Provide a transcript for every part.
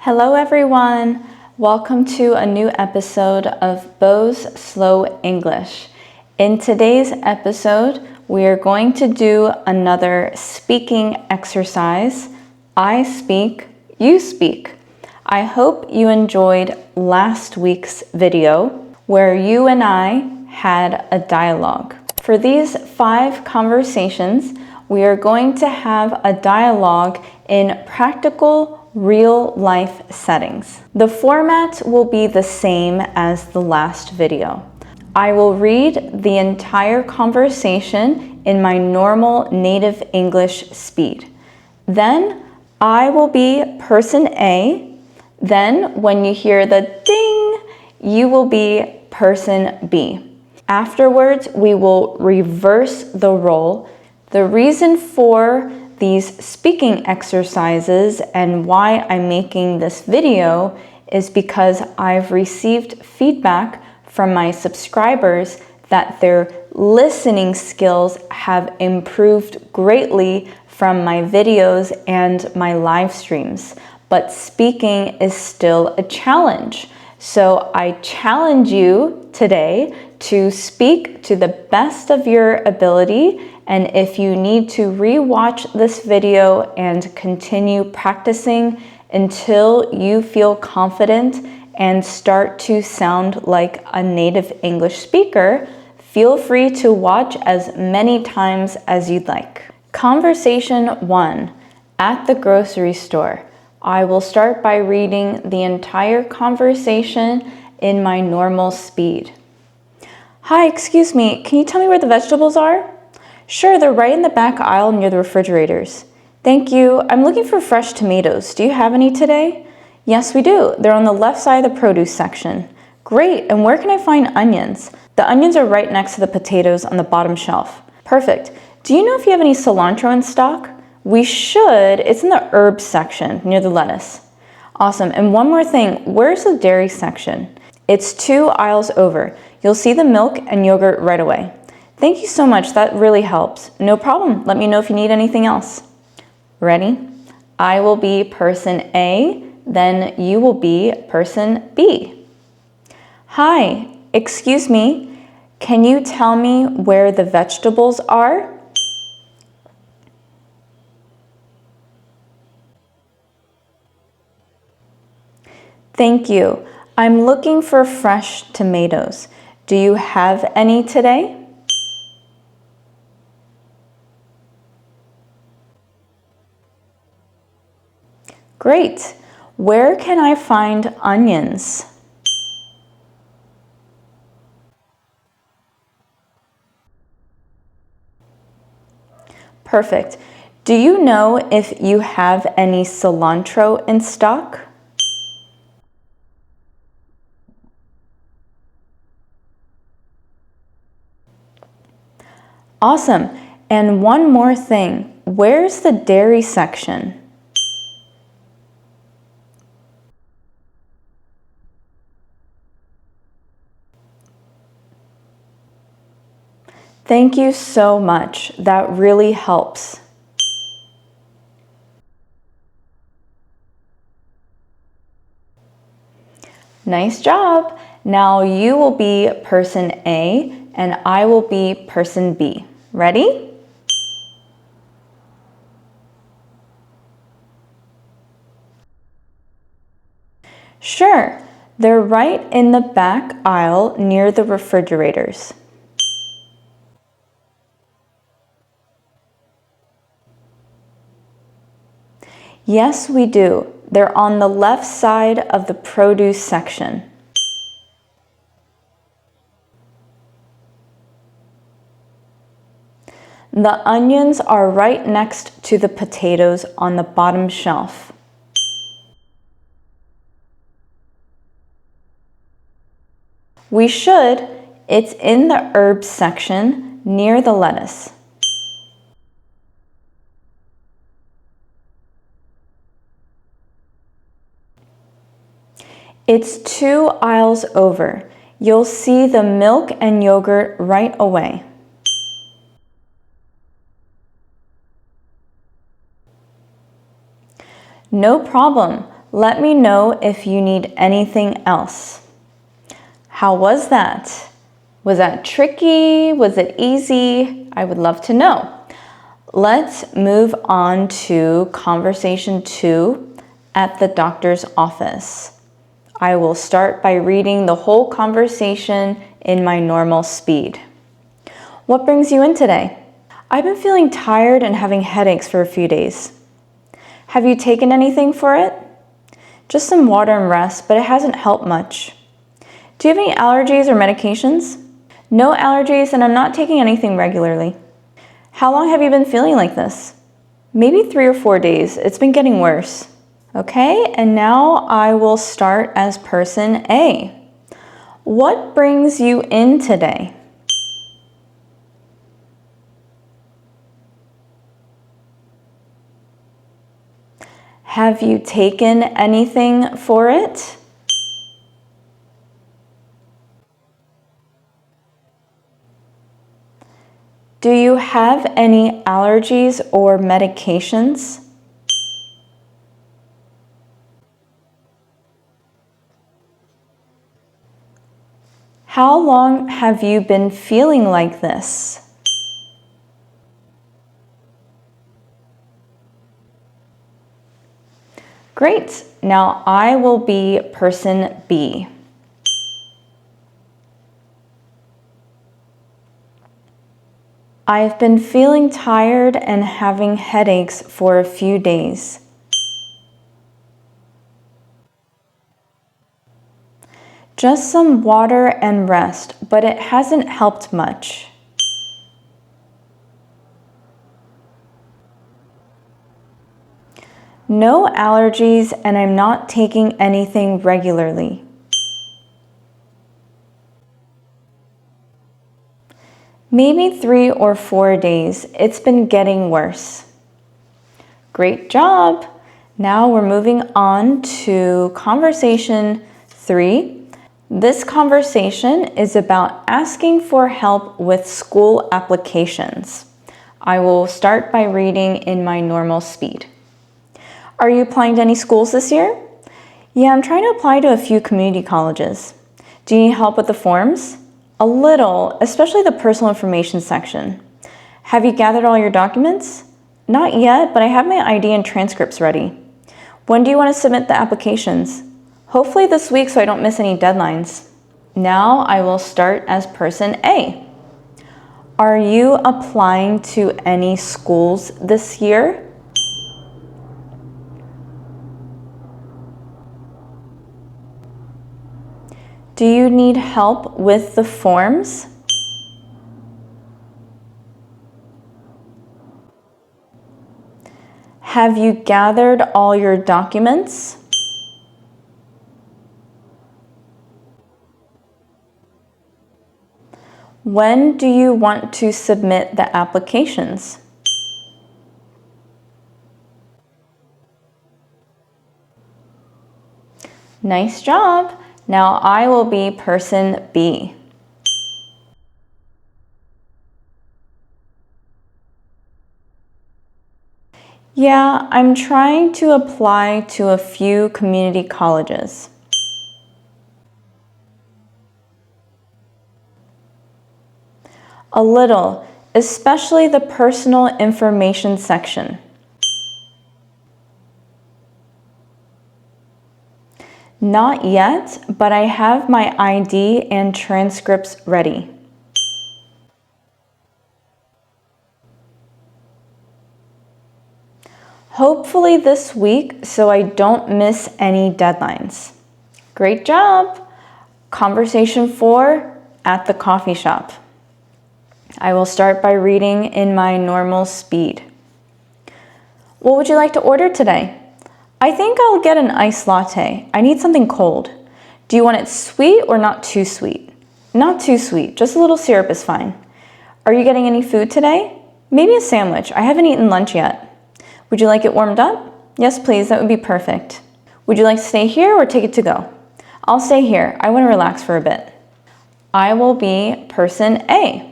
Hello everyone! Welcome to a new episode of Bo's Slow English. In today's episode, we are going to do another speaking exercise. I speak, you speak. I hope you enjoyed last week's video where you and I had a dialogue. For these 5 conversations, we are going to have a dialogue in practical real-life settings. The format will be the same as the last video. I will read the entire conversation in my normal native English speed. Then I will be person A. Then when you hear the ding, you will be person B. Afterwards, we will reverse the role. The reason for these speaking exercises and why I'm making this video is because I've received feedback from my subscribers that their listening skills have improved greatly from my videos and my live streams, but speaking is still a challenge. So I challenge you today to speak to the best of your ability, and if you need to re-watch this video and continue practicing until you feel confident and start to sound like a native English speaker, feel free to watch as many times as you'd like. Conversation 1, at the grocery store. I will start by reading the entire conversation in my normal speed. Hi, excuse me, can you tell me where the vegetables are? Sure, they're right in the back aisle near the refrigerators. Thank you. I'm looking for fresh tomatoes. Do you have any today? Yes, we do. They're on the left side of the produce section. Great, and where can I find onions? The onions are right next to the potatoes on the bottom shelf. Perfect. Do you know if you have any cilantro in stock? We should. It's in the herbs section near the lettuce. Awesome. And one more thing, where's the dairy section? It's 2 aisles over. You'll see the milk and yogurt right away. Thank you so much. That really helps. No problem. Let me know if you need anything else. Ready? I will be person A, then you will be person B. Hi, excuse me. Can you tell me where the vegetables are? Thank you. I'm looking for fresh tomatoes. Do you have any today? Great. Where can I find onions? Perfect. Do you know if you have any cilantro in stock? Awesome. And one more thing. Where's the dairy section? Thank you so much. That really helps. Nice job. Now you will be person A and I will be person B. Ready? Sure. They're right in the back aisle near the refrigerators. Yes, we do. They're on the left side of the produce section. The onions are right next to the potatoes on the bottom shelf. We should. It's in the herbs section near the lettuce. It's 2 aisles over. You'll see the milk and yogurt right away. No problem. Let me know if you need anything else. How was that? Was that tricky? Was it easy? I would love to know. Let's move on to conversation 2 at the doctor's office. I will start by reading the whole conversation in my normal speed. What brings you in today? I've been feeling tired and having headaches for a few days. Have you taken anything for it? Just some water and rest, but it hasn't helped much. Do you have any allergies or medications? No allergies, and I'm not taking anything regularly. How long have you been feeling like this? Maybe 3 or 4 days. It's been getting worse. Okay, and now I will start as person A. What brings you in today? Have you taken anything for it? Do you have any allergies or medications? How long have you been feeling like this? Great. Now I will be person B. I've been feeling tired and having headaches for a few days. Just some water and rest, but it hasn't helped much. No allergies, and I'm not taking anything regularly. Maybe 3 or 4 days. It's been getting worse. Great job! Now we're moving on to conversation 3. This conversation is about asking for help with school applications. I will start by reading in my normal speed. Are you applying to any schools this year? Yeah, I'm trying to apply to a few community colleges. Do you need help with the forms? A little, especially the personal information section. Have you gathered all your documents? Not yet, but I have my ID and transcripts ready. When do you want to submit the applications? Hopefully this week so I don't miss any deadlines. Now I will start as person A. Are you applying to any schools this year? Do you need help with the forms? Have you gathered all your documents? When do you want to submit the applications? Nice job! Now I will be person B. Yeah, I'm trying to apply to a few community colleges. A little, especially the personal information section. Not yet, but I have my ID and transcripts ready. Hopefully this week so I don't miss any deadlines. Great job! Conversation 4 at the coffee shop. I will start by reading in my normal speed. What would you like to order today? I think I'll get an iced latte. I need something cold. Do you want it sweet or not too sweet? Not too sweet, just a little syrup is fine. Are you getting any food today? Maybe a sandwich. I haven't eaten lunch yet. Would you like it warmed up? Yes, please, that would be perfect. Would you like to stay here or take it to go? I'll stay here. I want to relax for a bit. I will be person A.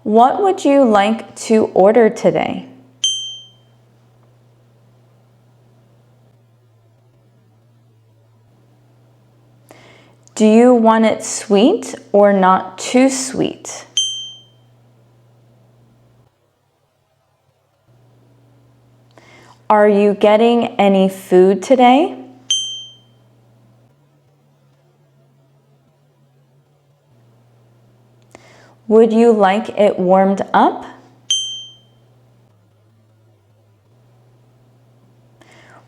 What would you like to order today? Do you want it sweet or not too sweet? Are you getting any food today? Would you like it warmed up?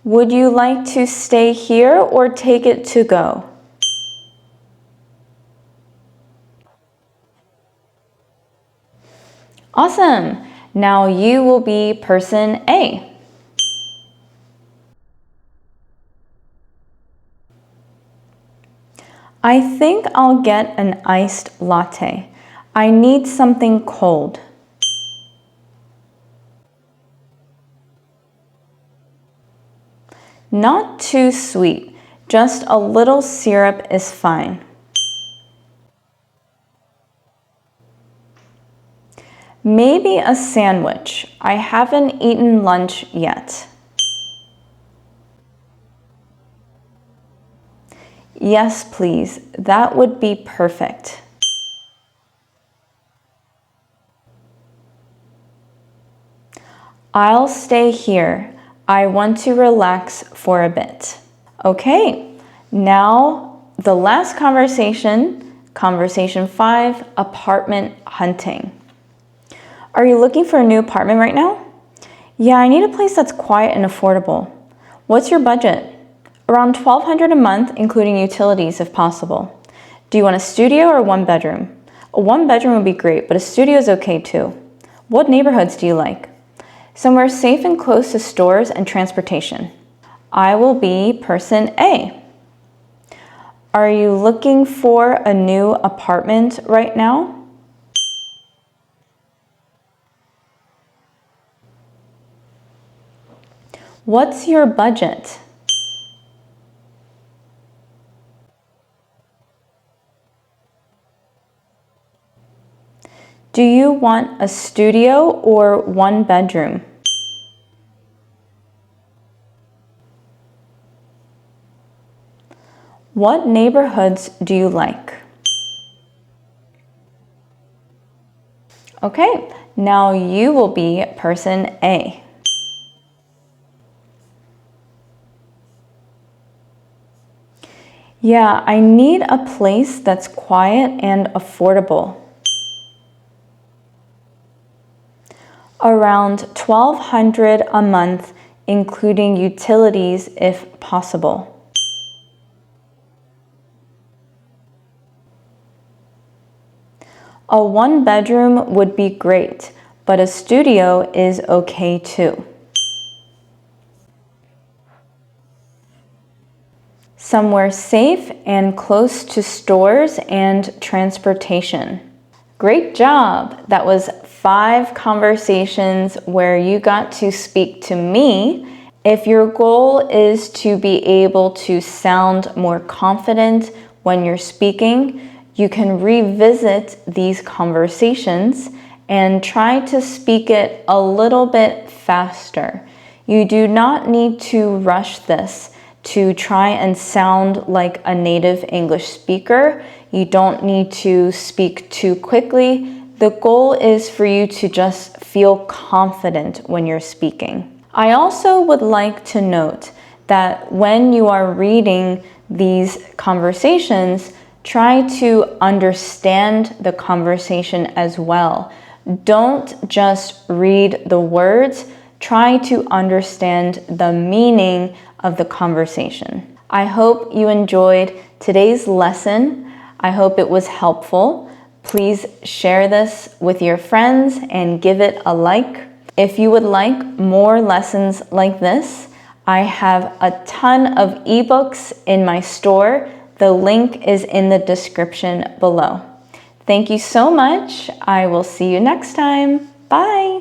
Would you like to stay here or take it to go? Awesome! Now you will be person A. I think I'll get an iced latte. I need something cold. Not too sweet, just a little syrup is fine. Maybe a sandwich. I haven't eaten lunch yet. Yes, please. That would be perfect. I'll stay here. I want to relax for a bit. Okay, now the last conversation, conversation 5, apartment hunting. Are you looking for a new apartment right now? Yeah, I need a place that's quiet and affordable. What's your budget? Around $1,200 a month, including utilities if possible. Do you want a studio or one bedroom? A one bedroom would be great, but a studio is okay too. What neighborhoods do you like? Somewhere safe and close to stores and transportation. I will be person A. Are you looking for a new apartment right now? What's your budget? Do you want a studio or one bedroom? What neighborhoods do you like? Okay, now you will be person A. Yeah, I need a place that's quiet and affordable. Around $1,200 a month, including utilities if possible. A one bedroom would be great, but a studio is okay too. Somewhere safe and close to stores and transportation. Great job! That was 5 conversations where you got to speak to me. If your goal is to be able to sound more confident when you're speaking, you can revisit these conversations and try to speak it a little bit faster. You do not need to rush this to try and sound like a native English speaker. You don't need to speak too quickly. The goal is for you to just feel confident when you're speaking. I also would like to note that when you are reading these conversations, try to understand the conversation as well. Don't just read the words, try to understand the meaning of the conversation. I hope you enjoyed today's lesson. I hope it was helpful. Please share this with your friends and give it a like. If you would like more lessons like this, I have a ton of ebooks in my store. The link is in the description below. Thank you so much. I will see you next time. Bye.